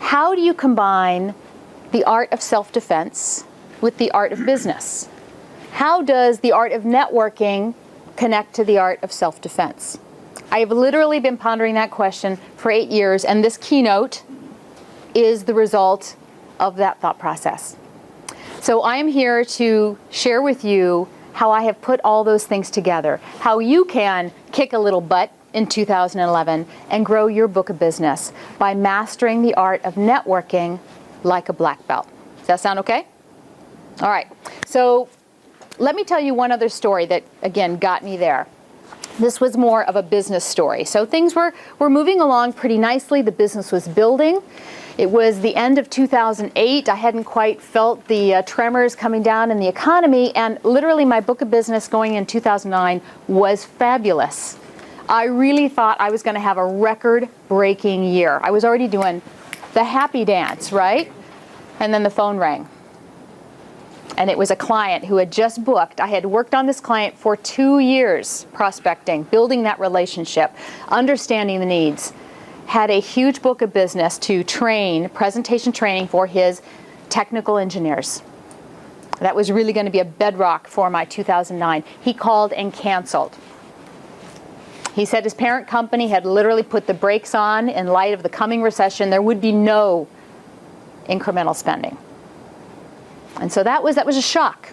how do you combine the art of self-defense with the art of business? How does the art of networking connect to the art of self-defense? I have literally been pondering that question for 8 years, and this keynote is the result of that thought process. So I am here to share with you how I have put all those things together, how you can kick a little butt in 2011 and grow your book of business by mastering the art of networking like a black belt. Does that sound okay? All right. So let me tell you one other story that, again, got me there. This was more of a business story. So things were moving along pretty nicely. The business was building. It was the end of 2008. I hadn't quite felt the tremors coming down in the economy, and literally my book of business going in 2009 was fabulous. I really thought I was going to have a record-breaking year. I was already doing the happy dance, right? And then the phone rang. And it was a client who had just booked. I had worked on this client for 2 years, prospecting, building that relationship, understanding the needs. Had a huge book of business to train, presentation training for his technical engineers. That was really going to be a bedrock for my 2009. He called and canceled. He said his parent company had literally put the brakes on in light of the coming recession. There would be no incremental spending. And so that was a shock.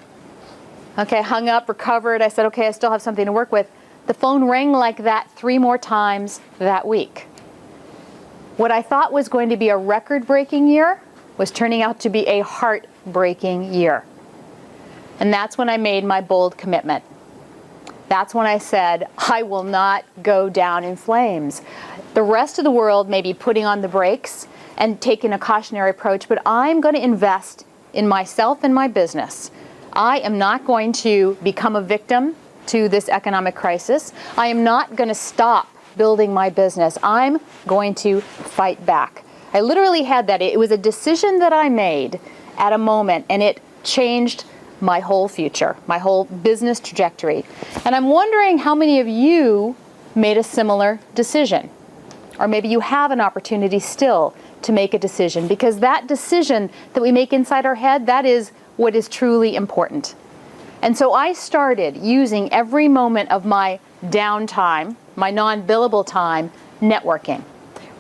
Okay, hung up, recovered. I said, okay, I still have something to work with. The phone rang like that 3 more times that week. What I thought was going to be a record-breaking year was turning out to be a heart-breaking year. And that's when I made my bold commitment. That's when I said, I will not go down in flames. The rest of the world may be putting on the brakes and taking a cautionary approach, but I'm going to invest in myself and my business. I am not going to become a victim to this economic crisis. I am not going to stop building my business. I'm going to fight back. I literally had that. It was a decision that I made at a moment, and it changed my whole future, my whole business trajectory. And I'm wondering how many of you made a similar decision. Or maybe you have an opportunity still to make a decision, because that decision that we make inside our head, that is what is truly important. And so I started using every moment of my downtime, my non-billable time, networking,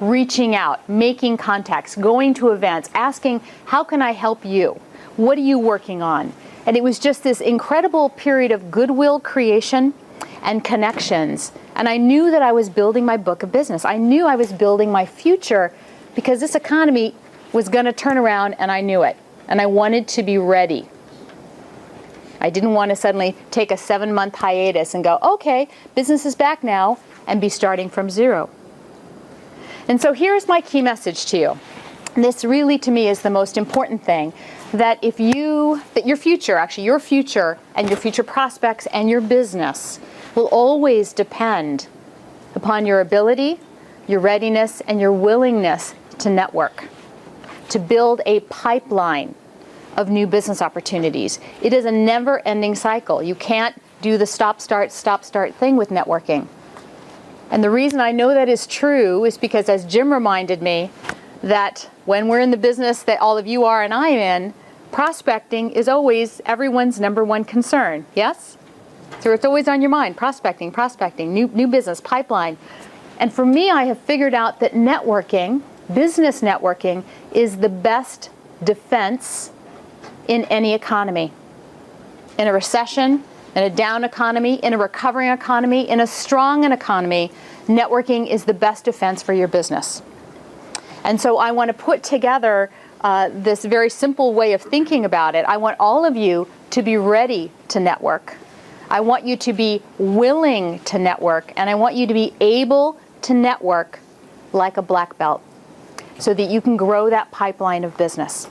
reaching out, making contacts, going to events, asking, how can I help you? What are you working on? And it was just this incredible period of goodwill creation and connections. And I knew that I was building my book of business. I knew I was building my future, because this economy was going to turn around, and I knew it. And I wanted to be ready. I didn't want to suddenly take a 7-month hiatus and go, okay, business is back now, and be starting from zero. And so here's my key message to you. This really, to me, is the most important thing, that your future and your future prospects and your business will always depend upon your ability, your readiness, and your willingness to network, to build a pipeline of new business opportunities. It is a never-ending cycle. You can't do the stop-start thing with networking. And the reason I know that is true is because, as Jim reminded me, that when we're in the business that all of you are and I am in, prospecting is always everyone's number one concern. Yes? So it's always on your mind, prospecting, new business, pipeline. And for me, I have figured out that networking, business networking, is the best defense in any economy. In a recession, in a down economy, in a recovering economy, in a strong economy, networking is the best defense for your business. And so I want to put together this very simple way of thinking about it. I want all of you to be ready to network. I want you to be willing to network, and I want you to be able to network like a black belt so that you can grow that pipeline of business.